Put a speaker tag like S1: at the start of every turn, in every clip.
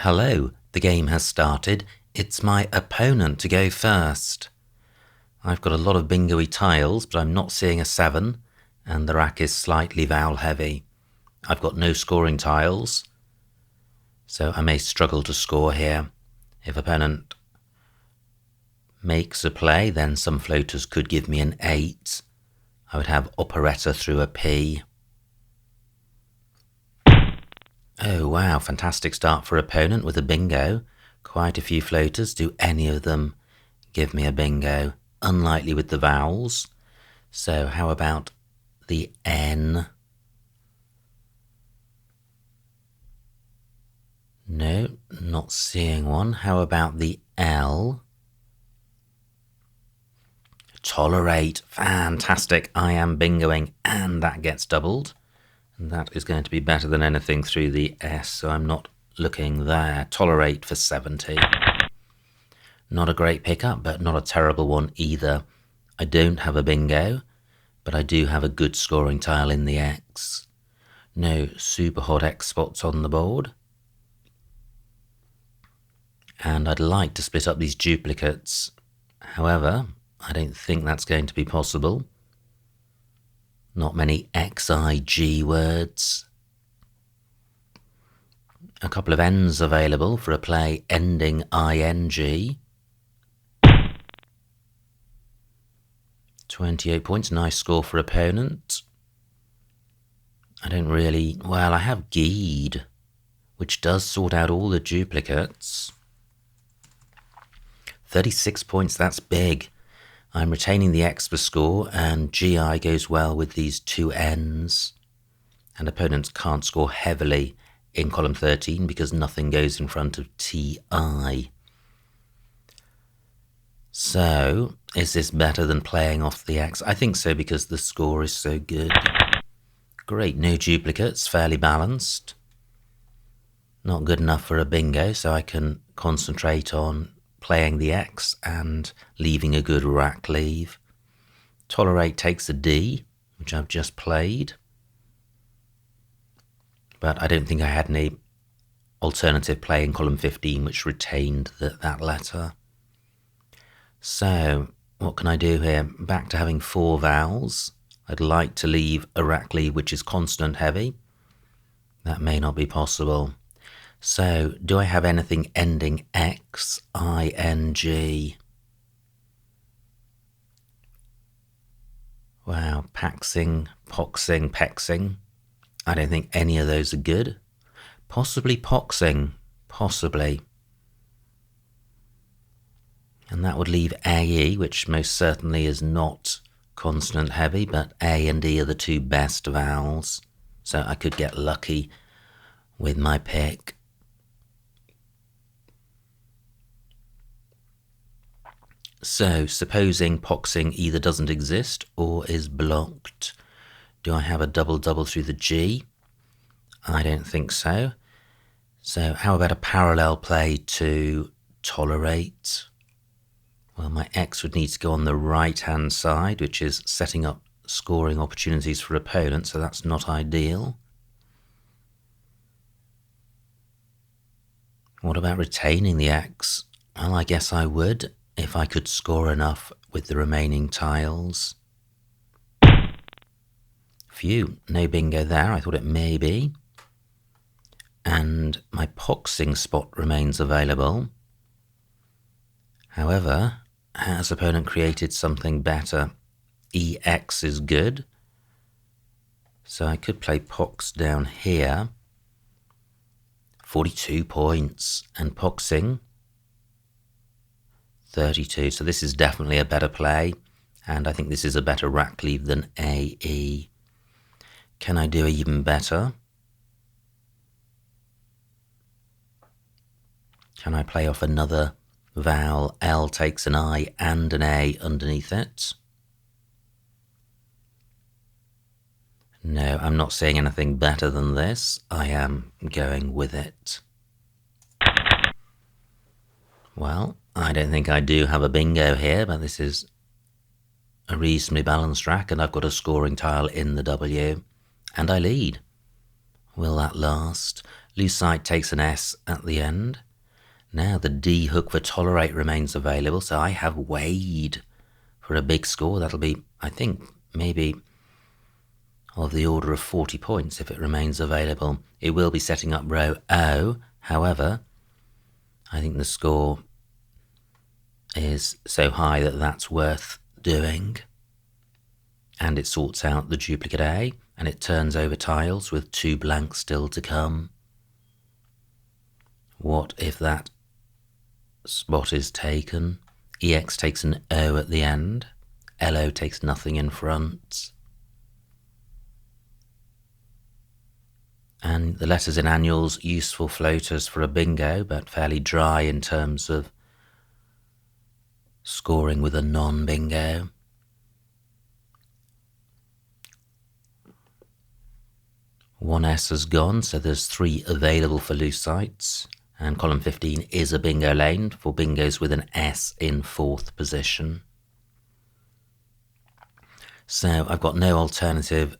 S1: Hello, the game has started. It's my opponent to go first. I've got a lot of bingo-y tiles, but I'm not seeing a 7, and the rack is slightly vowel heavy. I've got no scoring tiles, so I may struggle to score here. If opponent makes a play, then some floaters could give me an 8. I would have operetta through a P. Oh wow, fantastic start for opponent with a bingo. Quite a few floaters. Do any of them give me a bingo? Unlikely with the vowels. So how about the N? No, not seeing one. How about the L? Tolerate. Fantastic. I am bingoing and that gets doubled. And that is going to be better than anything through the S, so I'm not looking there. Tolerate for 70. Not a great pickup, but not a terrible one either. I don't have a bingo, but I do have a good scoring tile in the X. No super hot X spots on the board. And I'd like to split up these duplicates. However, I don't think that's going to be possible. Not many XIG words. A couple of N's available for a play ending ING. 28 points, nice score for opponent. I don't really... well, I have Geed, which does sort out all the duplicates. 36 points, that's big. I'm retaining the X for score, and GI goes well with these two N's. And opponents can't score heavily in column 13 because nothing goes in front of TI. So, is this better than playing off the X? I think so, because the score is so good. Great, no duplicates, fairly balanced. Not good enough for a bingo, so I can concentrate on playing the X and leaving a good rack leave. Tolerate takes a D, which I've just played. But I don't think I had any alternative play in column 15 which retained that letter. So, what can I do here? Back to having 4 vowels. I'd like to leave a rack leave which is consonant heavy. That may not be possible. So, do I have anything ending X, ING? Wow, paxing, poxing, pexing. I don't think any of those are good. Possibly poxing, possibly. And that would leave AE, which most certainly is not consonant heavy, but A and E are the two best vowels. So I could get lucky with my pick. So, supposing poxing either doesn't exist or is blocked, do I have a double-double through the G? I don't think so. So, how about a parallel play to tolerate? Well, my X would need to go on the right-hand side, which is setting up scoring opportunities for opponents, so that's not ideal. What about retaining the X? Well, I guess I would, if I could score enough with the remaining tiles. Phew, no bingo there. I thought it may be. And my poxing spot remains available. However, has opponent created something better? EX is good. So I could play pox down here. 42 points. And poxing 32, so this is definitely a better play, and I think this is a better rack leave than AE. Can I do even better? Can I play off another vowel? L takes an I and an A underneath it. No, I'm not seeing anything better than this. I am going with it. Well, I don't think I do have a bingo here, but this is a reasonably balanced rack, and I've got a scoring tile in the W, and I lead. Will that last? Loose side takes an S at the end. Now the D hook for tolerate remains available, so I have weighed for a big score. That'll be, I think, maybe of the order of 40 points if it remains available. It will be setting up row O. However, I think the score is so high that that's worth doing. And it sorts out the duplicate A, and it turns over tiles with 2 blanks still to come. What if that spot is taken? EX takes an O at the end. LO takes nothing in front. And the letters in annuals, useful floaters for a bingo, but fairly dry in terms of scoring with a non-bingo. One S has gone, so there's 3 available for loose sights. And column 15 is a bingo lane for bingos with an S in 4th position. So I've got no alternative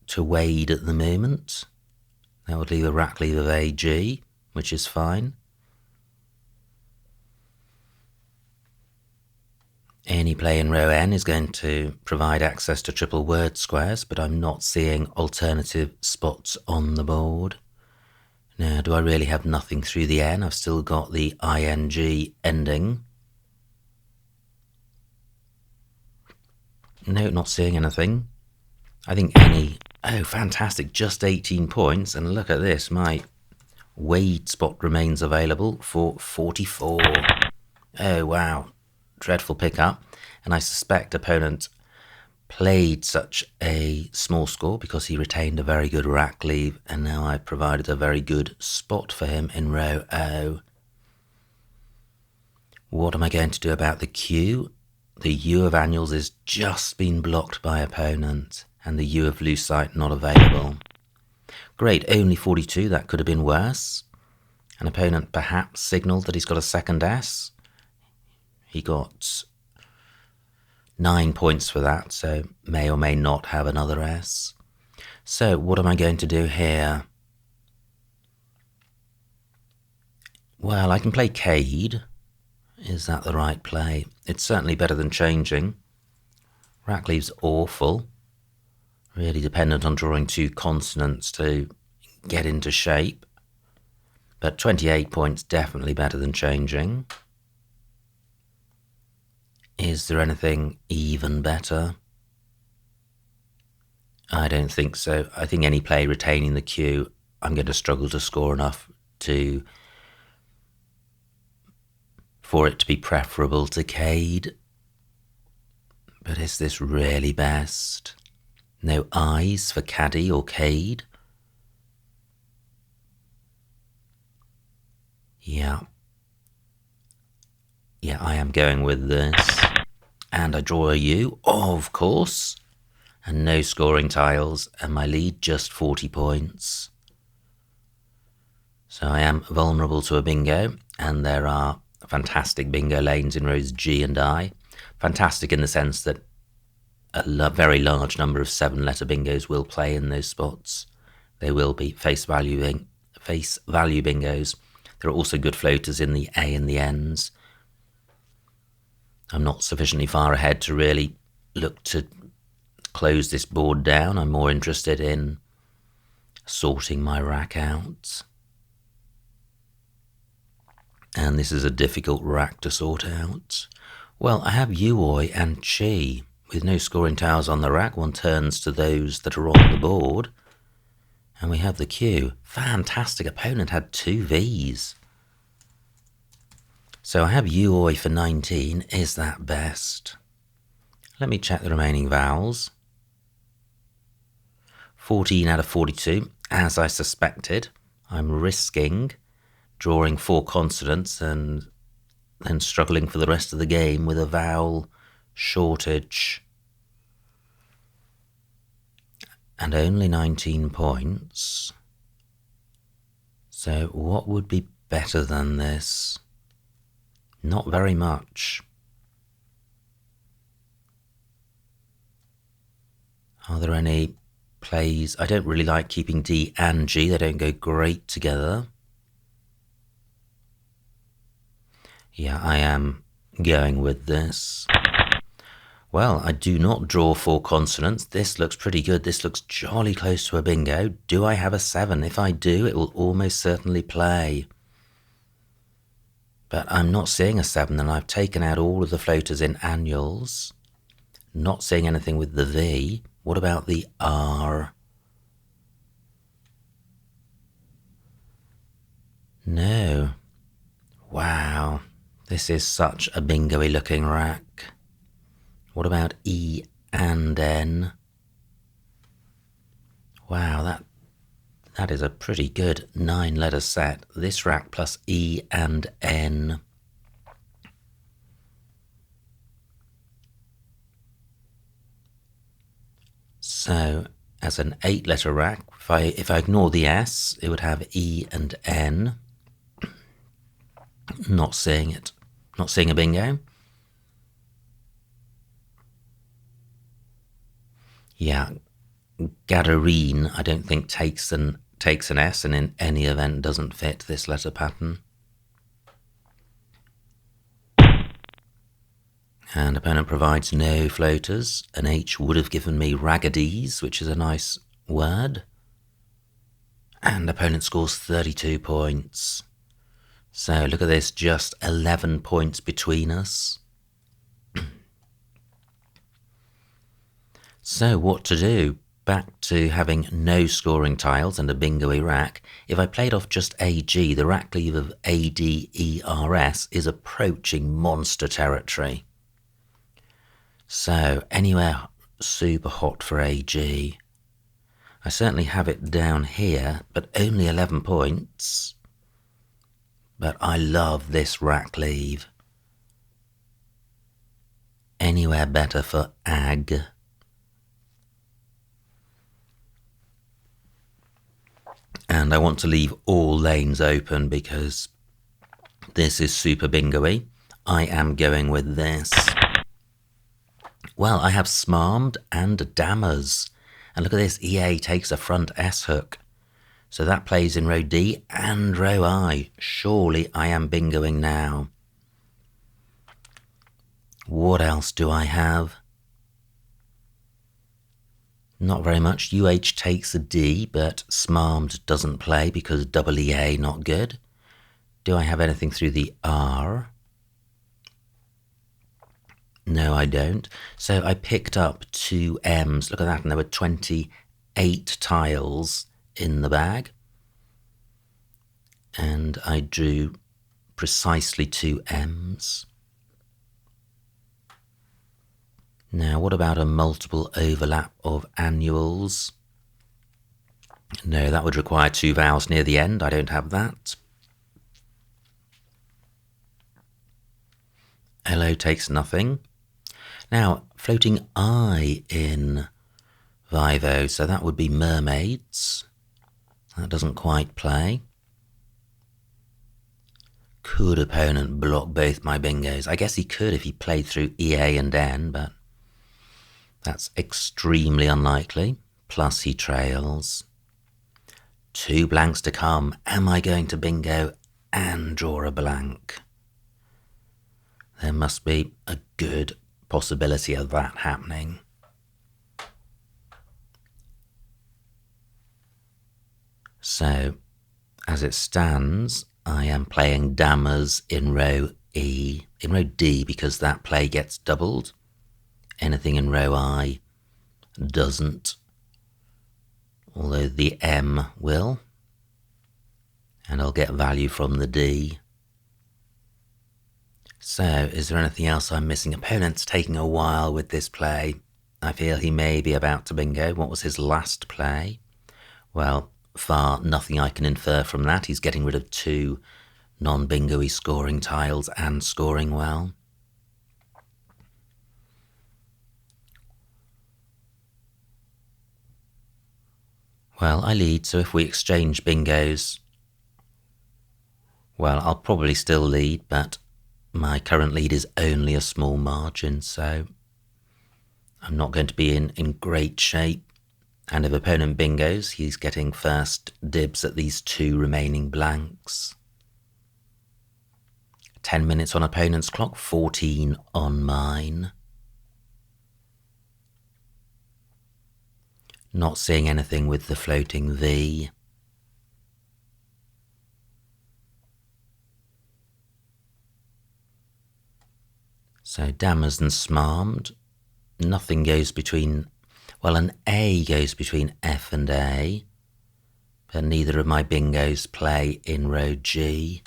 S1: to Wade at the moment. That would leave a rack leave of AG, which is fine. Any play in row N is going to provide access to triple word squares, but I'm not seeing alternative spots on the board. Now, do I really have nothing through the N? I've still got the ING ending. No, not seeing anything. I think any... Oh, fantastic, just 18 points. And look at this, my Wade spot remains available for 44. Oh, wow. Dreadful pickup. And I suspect opponent played such a small score because he retained a very good rack leave, and now I've provided a very good spot for him in row O. What am I going to do about the Q? The U of annuals is just been blocked by opponent, and the U of loose sight not available. Great, only 42, that could have been worse. An opponent perhaps signalled that he's got a second S. He got 9 points for that, so may or may not have another S. So what am I going to do here? Well, I can play Cade. Is that the right play? It's certainly better than changing. Rack leave's awful. Really dependent on drawing 2 consonants to get into shape. But 28 points definitely better than changing. Is there anything even better? I don't think so. I think any play retaining the Q, I'm going to struggle to score enough for it to be preferable to Cade. But is this really best? No I's for Caddy or Cade? Yeah, I am going with this. And I draw a U, of course. And no scoring tiles, and my lead just 40 points. So I am vulnerable to a bingo, and there are fantastic bingo lanes in rows G and I. Fantastic in the sense that a very large number of 7-letter bingos will play in those spots. They will be face value bingos. There are also good floaters in the A and the N's. I'm not sufficiently far ahead to really look to close this board down. I'm more interested in sorting my rack out. And this is a difficult rack to sort out. Well, I have Uoi and Chi. With no scoring tiles on the rack, one turns to those that are on the board. And we have the Q. Fantastic. Opponent had 2 Vs. So I have Uoi for 19. Is that best? Let me check the remaining vowels. 14 out of 42, as I suspected. I'm risking drawing 4 consonants and then struggling for the rest of the game with a vowel shortage. And only 19 points. So what would be better than this? Not very much. Are there any plays. I don't really like keeping D and G. They don't go great together. Yeah, I am going with this. Well, I do not draw 4 consonants. This looks pretty good. This looks jolly close to a bingo. Do I have a 7? If I do, it will almost certainly play. But I'm not seeing a 7, and I've taken out all of the floaters in annuals. Not seeing anything with the V. What about the R? No. Wow. This is such a bingo-y looking rack. What about E and N? Wow, that is a pretty good 9-letter set. This rack plus E and N. So, as an 8-letter rack, if I ignore the S, it would have E and N. Not seeing it. Not seeing a bingo. Yeah, Gadarene I don't think takes an S, and in any event doesn't fit this letter pattern. And opponent provides no floaters. An H would have given me raggedies, which is a nice word. And opponent scores 32 points. So look at this, just 11 points between us. So what to do? Back to having no scoring tiles and a bingo-y rack. If I played off just AG, the rack leave of ADERS is approaching monster territory. So anywhere super hot for AG. I certainly have it down here, but only 11 points. But I love this rack leave. Anywhere better for AG. And I want to leave all lanes open because this is super bingo-y. I am going with this. Well, I have Smarmed and Dammers. And look at this, EA takes a front S hook. So that plays in row D and row I. Surely I am bingoing now. What else do I have? Not very much. UH takes a D, but Smarmed doesn't play because double EA not good. Do I have anything through the R? No, I don't. So I picked up 2 M's. Look at that, and there were 28 tiles in the bag. And I drew precisely 2 M's. Now, what about a multiple overlap of annuals? No, that would require 2 vowels near the end. I don't have that. LO takes nothing. Now, floating I in Vivo, so that would be mermaids. That doesn't quite play. Could opponent block both my bingos? I guess he could if he played through EA and N, but that's extremely unlikely. Plus he trails. 2 blanks to come. Am I going to bingo and draw a blank? There must be a good possibility of that happening. So, as it stands, I am playing Dammers in row E, in row D, because that play gets doubled. Anything in row I doesn't, although the M will, and I'll get value from the D. So, is there anything else I'm missing? Opponent's taking a while with this play. I feel he may be about to bingo. What was his last play? Well, far nothing I can infer from that. He's getting rid of 2 non-bingo-y scoring tiles and scoring well. Well, I lead, so if we exchange bingos, well, I'll probably still lead, but my current lead is only a small margin, so I'm not going to be in great shape. And if opponent bingos, he's getting first dibs at these 2 remaining blanks. 10 minutes on opponent's clock, 14 on mine. Not seeing anything with the floating V. So dammers and smarmed. Nothing goes between, well, an A goes between F and A, but neither of my bingos play in row G.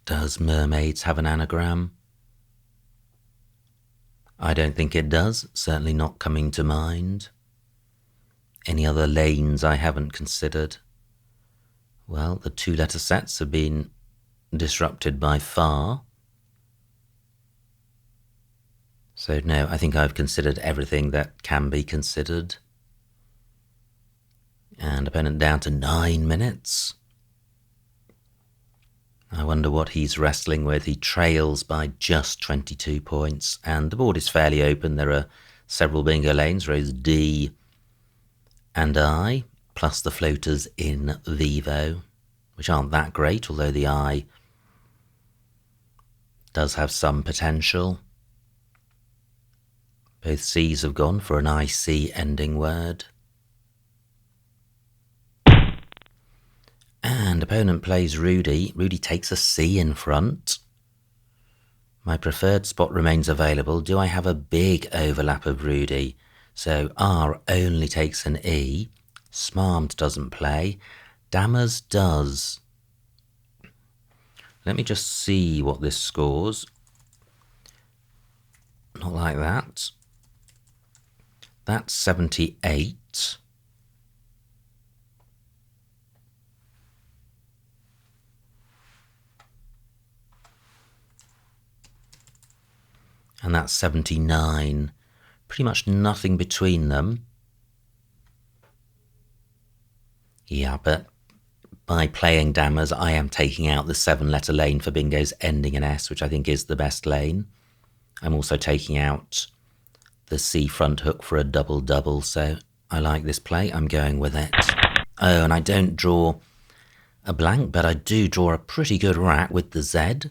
S1: Does mermaids have an anagram? I don't think it does, certainly not coming to mind. Any other lanes I haven't considered? Well, the 2-letter sets have been disrupted by far. So no, I think I've considered everything that can be considered. And opponent down to 9 minutes. I wonder what he's wrestling with. He trails by just 22 points, and the board is fairly open. There are several bingo lanes, rows D and I, plus the floaters in Vivo, which aren't that great, although the I does have some potential. Both C's have gone for an IC ending word. And opponent plays Rudy. Rudy takes a C in front. My preferred spot remains available. Do I have a big overlap of Rudy? So R only takes an E. Smarmed doesn't play. Dammers does. Let me just see what this scores. Not like that. That's 78. And that's 79. Pretty much nothing between them. Yeah, but by playing dammers, I am taking out the 7-letter lane for bingos ending in S, which I think is the best lane. I'm also taking out the C front hook for a double-double, so I like this play. I'm going with it. Oh, and I don't draw a blank, but I do draw a pretty good rack with the Z.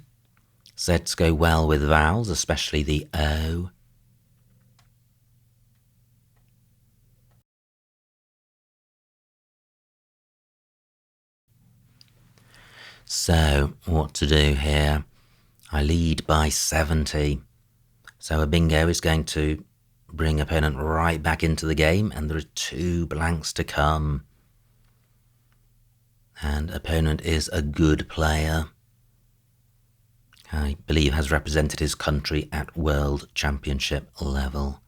S1: Zs go well with vowels, especially the O. So, what to do here? I lead by 70. So a bingo is going to bring opponent right back into the game, and there are 2 blanks to come. And opponent is a good player. I believe has represented his country at World Championship level.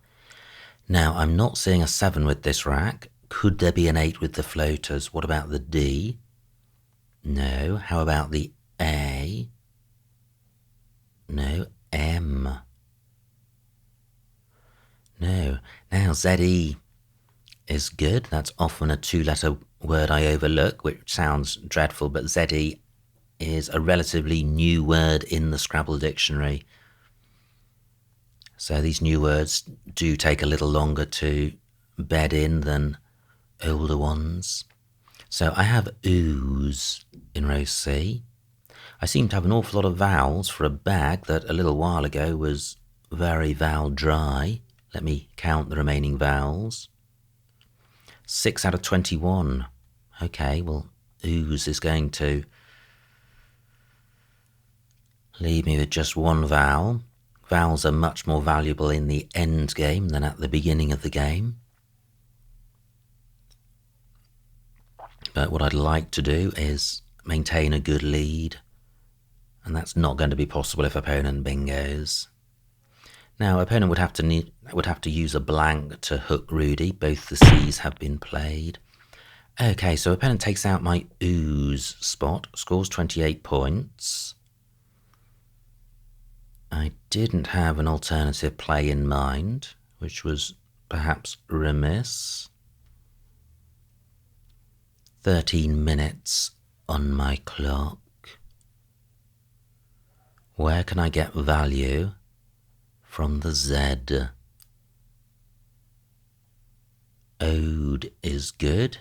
S1: Now, I'm not seeing a 7 with this rack. Could there be an 8 with the floaters? What about the D? No. How about the A? No. M. No. Now, ZE is good. That's often a 2-letter word I overlook, which sounds dreadful, but ZE is a relatively new word in the Scrabble dictionary. So these new words do take a little longer to bed in than older ones. So I have ooze in row C. I seem to have an awful lot of vowels for a bag that a little while ago was very vowel dry. Let me count the remaining vowels. 6 out of 21. Okay, well, ooze is going to leave me with just 1 vowel. Vowels are much more valuable in the end game than at the beginning of the game. But what I'd like to do is maintain a good lead, and that's not going to be possible if opponent bingos. Now, opponent would have to use a blank to hook Rudy. Both the C's have been played. Okay, so opponent takes out my ooze spot, scores 28 points. I didn't have an alternative play in mind, which was perhaps remiss. 13 minutes on my clock. Where can I get value from the Z? Ode is good.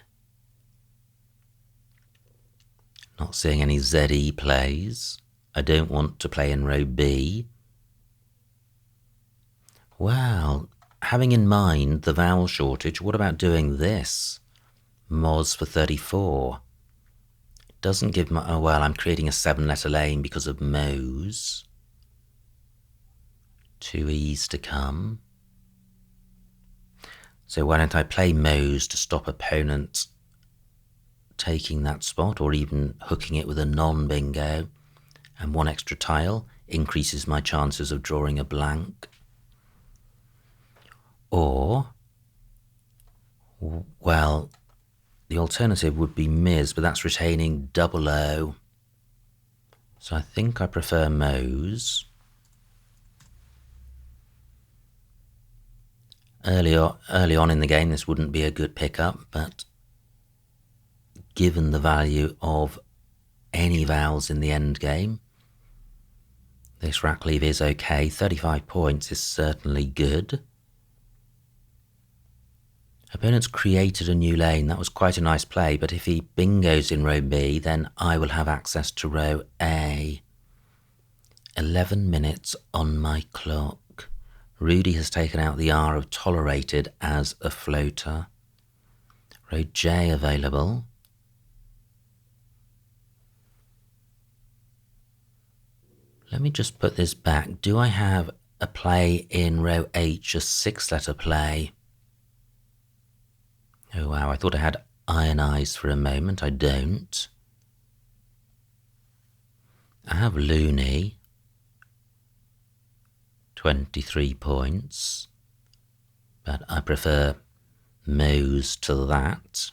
S1: Not seeing any ZE plays. I don't want to play in row B. Well, having in mind the vowel shortage, what about doing this? Moz for 34. Doesn't give my... Oh, well, I'm creating a 7-letter lane because of Mo's. 2 E's to come. So why don't I play Mo's to stop opponents taking that spot, or even hooking it with a non-bingo, and 1 extra tile increases my chances of drawing a blank. Or, well, the alternative would be Miz, but that's retaining double O. So I think I prefer Mo's. Early on in the game, this wouldn't be a good pickup, but given the value of any vowels in the endgame, this rack leave is okay. 35 points is certainly good. Opponent's created a new lane. That was quite a nice play, but if he bingos in row B, then I will have access to row A. 11 minutes on my clock. Rudy has taken out the R of tolerated as a floater. Row J available. Let me just put this back. Do I have a play in row H, a 6-letter play? Oh wow, I thought I had iron eyes for a moment. I don't. I have Looney. 23 points. But I prefer Mo's to that.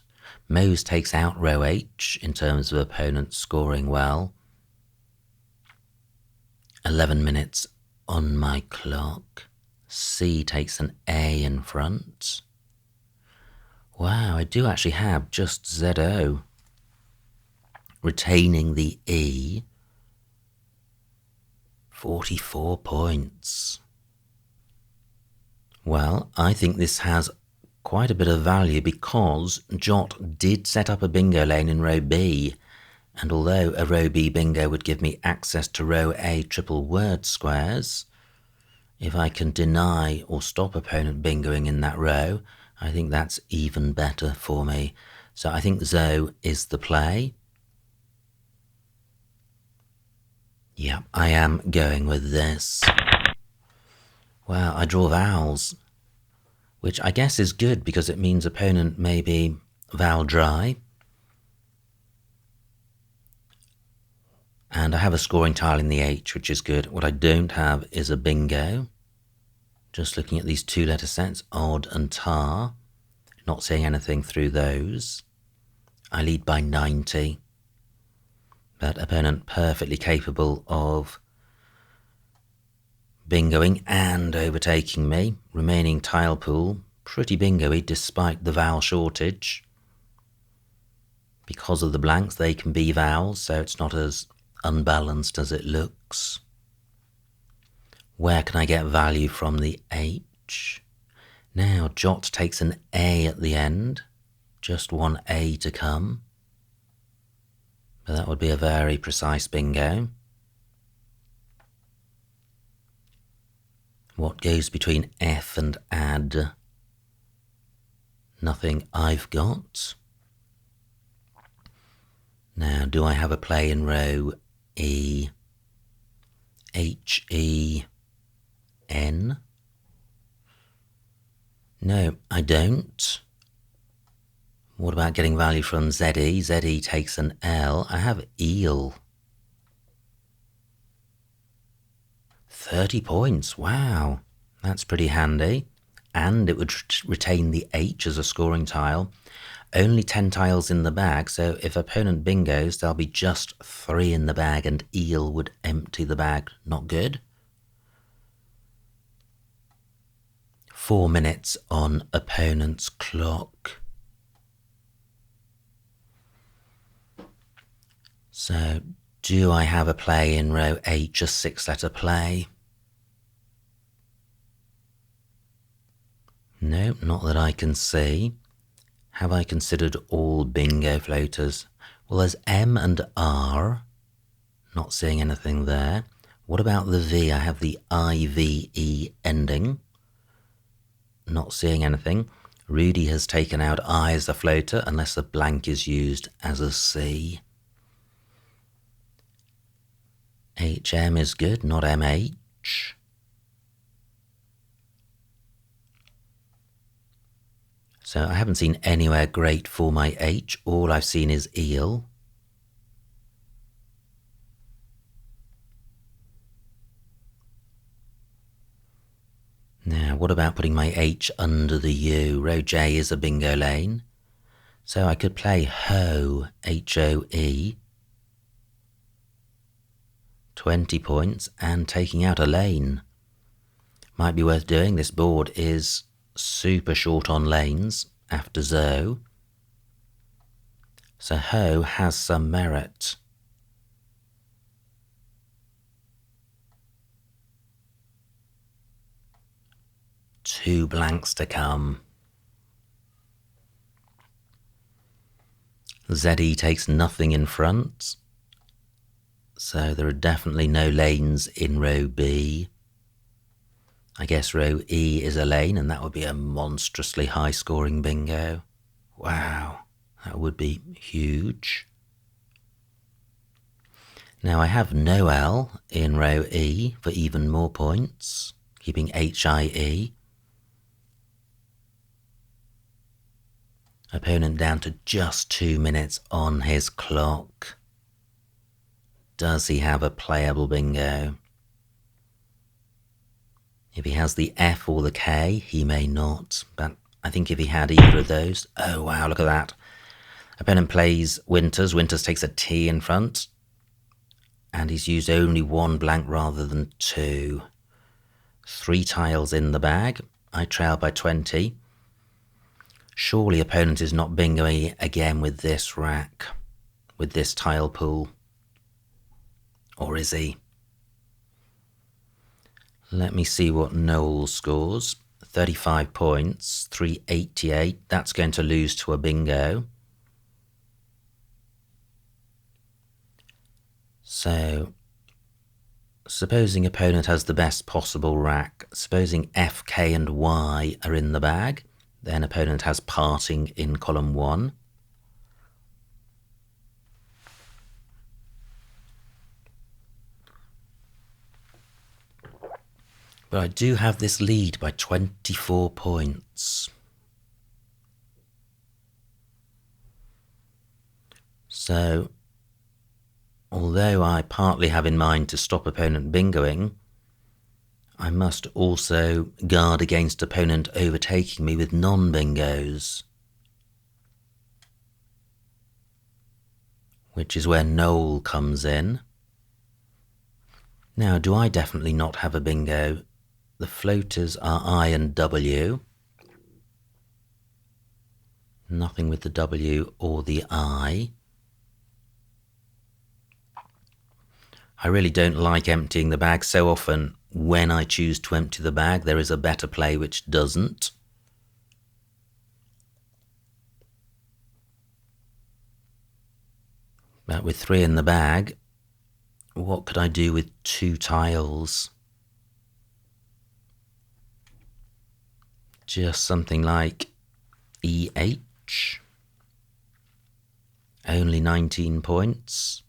S1: Mo's takes out row H in terms of opponents scoring well. 11 minutes on my clock. C takes an A in front. Wow, I do actually have just ZO. Retaining the E. 44 points. Well, I think this has quite a bit of value because Jot did set up a bingo lane in row B, and although a row B bingo would give me access to row A triple word squares, if I can deny or stop opponent bingoing in that row, I think that's even better for me. So I think Zo is the play. Yeah, I am going with this. Wow, I draw vowels, which I guess is good because it means opponent may be vowel dry. And I have a scoring tile in the H, which is good. What I don't have is a bingo. Just looking at these 2-letter sets, odd and tar. Not seeing anything through those. I lead by 90. But opponent perfectly capable of bingoing and overtaking me. Remaining tile pool, pretty bingo-y despite the vowel shortage. Because of the blanks, they can be vowels, so it's not as unbalanced as it looks. Where can I get value from the H? Now, Jot takes an A at the end. Just 1 A to come. But that would be a very precise bingo. What goes between F and add? Nothing I've got. Now, do I have a play in row E? H-E-N? No, I don't. What about getting value from ZE? ZE takes an L. I have eel. 30 points, wow. That's pretty handy. And it would retain the H as a scoring tile. Only 10 tiles in the bag, so if opponent bingos, there'll be just 3 in the bag and eel would empty the bag. Not good. 4 minutes on opponent's clock. So, Do I have a play in row H, a 6-letter play? No, not that I can see. Have I considered all bingo floaters? Well, there's M and R. Not seeing anything there. What about the V? I have the IVE ending. Not seeing anything. Rudy has taken out I as a floater unless a blank is used as a C. HM is good, not MH. So I haven't seen anywhere great for my H. All I've seen is eel. Now, what about putting my H under the U? Row J is a bingo lane. So I could play Hoe, H-O-E. 20 points and taking out a lane. Might be worth doing. This board is super short on lanes after Zo. So Hoe has some merit. Two blanks to come. ZE takes nothing in front. So there are definitely no lanes in row B. I guess row E is a lane, and that would be a monstrously high-scoring bingo. Wow, that would be huge. Now I have no L in row E for even more points, keeping HIE. Opponent down to just 2 minutes on his clock. Does he have a playable bingo? If he has the F or the K, he may not, but I think if he had either of those... Oh, wow, look at that. Opponent plays Winters. Winters takes a T in front, and he's used only one blank rather than two. 3 tiles in the bag. I trail by 20. Surely opponent is not bingoing again with this rack, with this tile pool. Or is he? Let me see what Noel scores. 35 points, 388. That's going to lose to a bingo. So, supposing opponent has the best possible rack, supposing F, K and Y are in the bag, then opponent has parting in column 1. But I do have this lead by 24 points. So, although I partly have in mind to stop opponent bingoing, I must also guard against opponent overtaking me with non-bingos. Which is where Noel comes in. Now, do I definitely not have a bingo? The floaters are I and W. Nothing with the W or the I. I really don't like emptying the bag. So often when I choose to empty the bag, there is a better play which doesn't. But with 3 in the bag, what could I do with 2 tiles? Just something like EH. Only 19 points.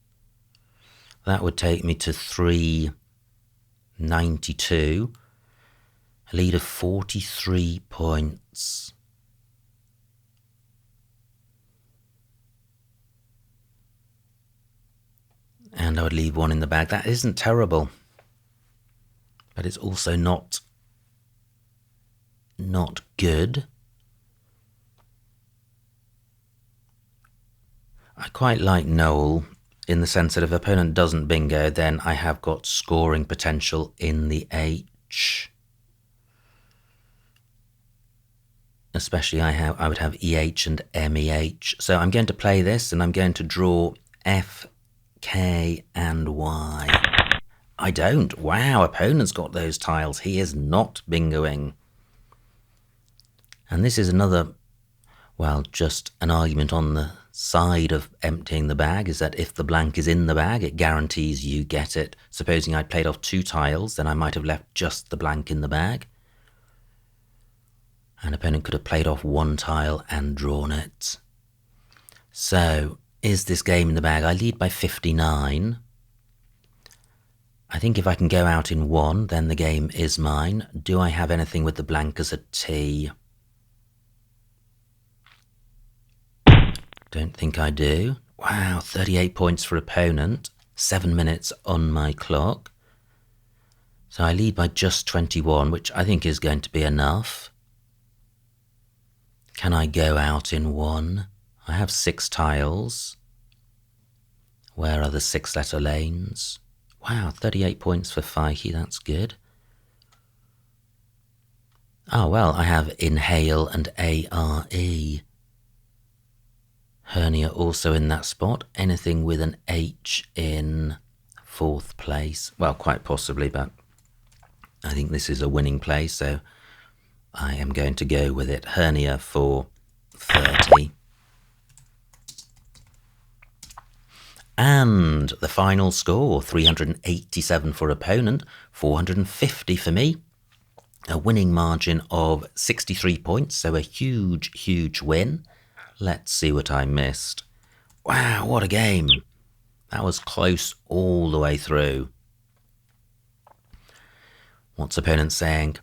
S1: That would take me to 392. A lead of 43 points. And I would leave 1 in the bag. That isn't terrible. But it's also not good. I quite like Noel in the sense that if opponent doesn't bingo, then I have got scoring potential in the H. Especially I would have EH and MEH. So I'm going to play this and I'm going to draw F, K, and Y. I don't. Wow, opponent's got those tiles. He is not bingoing. And this is another, well, just an argument on the side of emptying the bag, is that if the blank is in the bag, it guarantees you get it. Supposing I'd played off 2 tiles, then I might have left just the blank in the bag. An opponent could have played off 1 tile and drawn it. So, is this game in the bag? I lead by 59. I think if I can go out in 1, then the game is mine. Do I have anything with the blank as a T? Don't think I do. Wow, 38 points for opponent. 7 minutes on my clock. So I lead by just 21, which I think is going to be enough. Can I go out in 1? I have 6 tiles. Where are the 6-letter lanes? Wow, 38 points for Fikey, that's good. Oh, well, I have Inhale and A-R-E. Hernia also in that spot. Anything with an H in 4th place? Well, quite possibly, but I think this is a winning play, so I am going to go with it. Hernia for 30. And the final score, 387 for opponent, 450 for me. A winning margin of 63 points, so a huge, huge win. Let's see what I missed. Wow, what a game. That was close all the way through. What's opponent saying?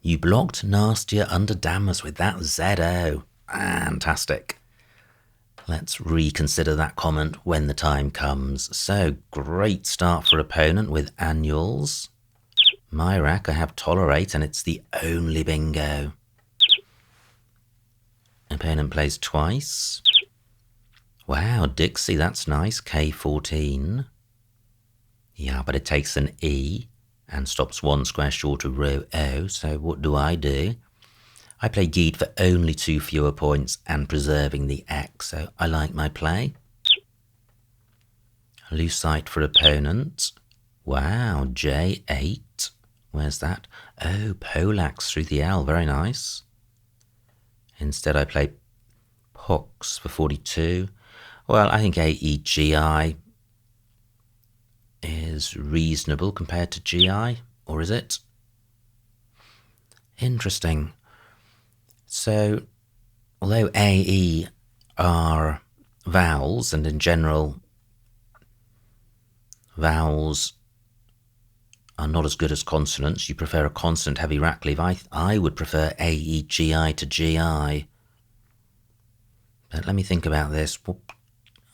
S1: You blocked nastier under dammers with that ZO. Fantastic. Let's reconsider that comment when the time comes. So, great start for opponent with annuals. My rack, I have Tolerate, and it's the only bingo. Opponent plays twice. Wow, Dixie, that's nice. K14. Yeah, but it takes an E and stops 1 square short of row O. So what do? I play Geed for only 2 fewer points and preserving the X. So I like my play. Lucite for opponent. Wow, J8. Where's that? Oh, Polax through the L. Very nice. Instead, I play Pox for 42. Well, I think AEGI is reasonable compared to GI, or is it? Interesting. So, although AE are vowels, and in general, vowels are not as good as consonants. You prefer a consonant-heavy rack leave. I would prefer AEGI to GI. But let me think about this.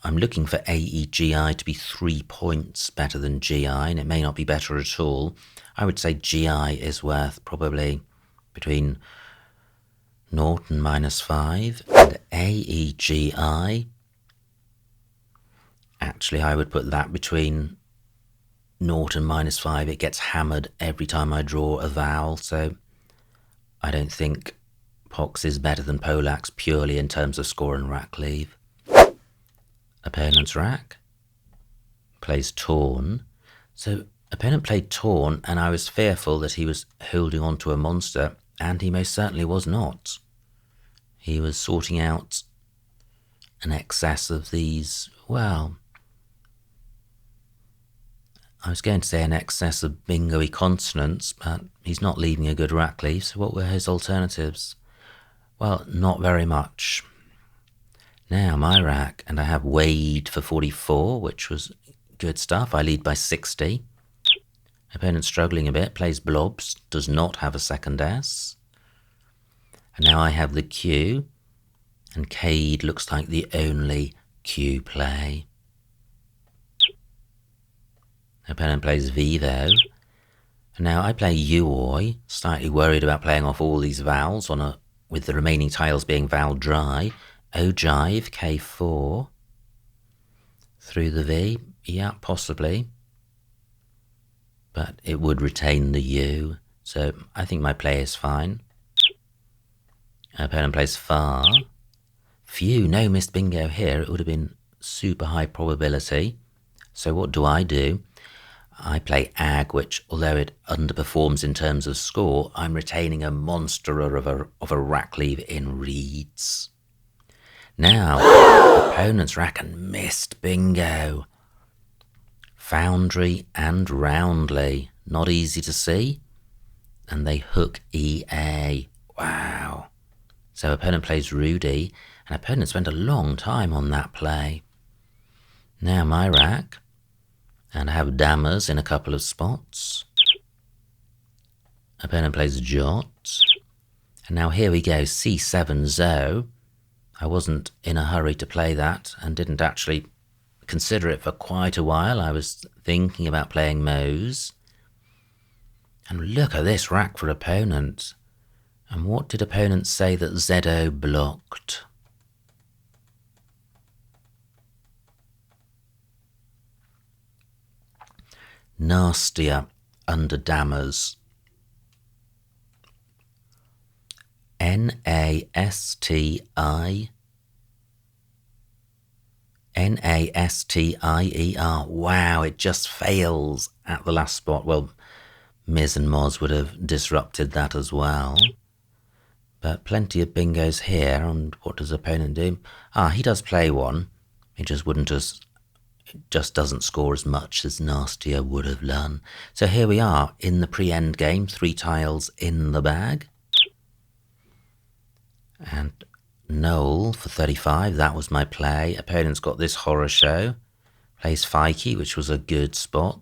S1: I'm looking for AEGI to be 3 points better than GI, and it may not be better at all. I would say GI is worth probably between 0 and -5, and AEGI, actually I would put that between 0 and -5. It gets hammered every time I draw a vowel, so I don't think Pox is better than Polax purely in terms of score and rack leave. Opponent's rack plays Torn. So opponent played Torn, and I was fearful that he was holding on to a monster, and he most certainly was not. He was sorting out an excess of these, well, I was going to say an excess of bingo-y consonants, but he's not leaving a good rack leave, so what were his alternatives? Well, not very much. Now, my rack, and I have Wade for 44, which was good stuff. I lead by 60. Opponent struggling a bit, plays Blobs, does not have a second S. And now I have the Q, and Cade looks like the only Q play. Opponent plays Vivo. And now I play Uoi, slightly worried about playing off all these vowels with the remaining tiles being vowel dry. Ogive, K4. Through the V, yeah, possibly. But it would retain the U, so I think my play is fine. Opponent plays Far. Phew, no missed bingo here. It would have been super high probability. So what do? I play Ag, which, although it underperforms in terms of score, I'm retaining a monster of a rack leave in reeds. Now, opponent's rack and missed bingo. Foundry and roundly. Not easy to see. And they hook EA. Wow. So opponent plays Rudy, and opponent spent a long time on that play. Now my rack, and I have dammers in a couple of spots. Opponent plays Jot, and now here we go, C7 Zo. I wasn't in a hurry to play that, and didn't actually consider it for quite a while. I was thinking about playing Mose. And look at this rack for opponent. And what did opponent say that Zedo blocked? Nastier under dammers. Nastier. Wow, it just fails at the last spot. Well, Miz and Moz would have disrupted that as well. But plenty of bingos here. And what does opponent do? He does play one. He just doesn't score as much as Nastier would have done. So here we are in the pre-end game, 3 tiles in the bag. And Noel for 35, that was my play. Opponent's got this horror show. Plays Fikey, which was a good spot.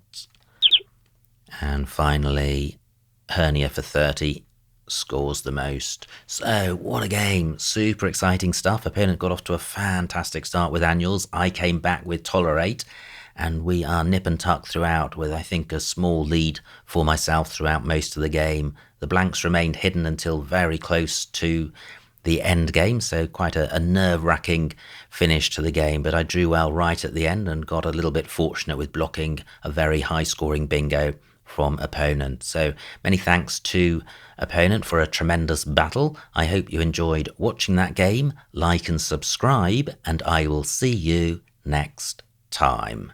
S1: And finally, Hernia for 30 scores the most. So, what a game. Super exciting stuff. Opponent got off to a fantastic start with annuals. I came back with Tolerate. And we are nip and tuck throughout with, I think, a small lead for myself throughout most of the game. The blanks remained hidden until very close to the end game, so quite a nerve-wracking finish to the game, but I drew well right at the end and got a little bit fortunate with blocking a very high-scoring bingo from opponent. So many thanks to opponent for a tremendous battle. I hope you enjoyed watching that game. Like and subscribe, and I will see you next time.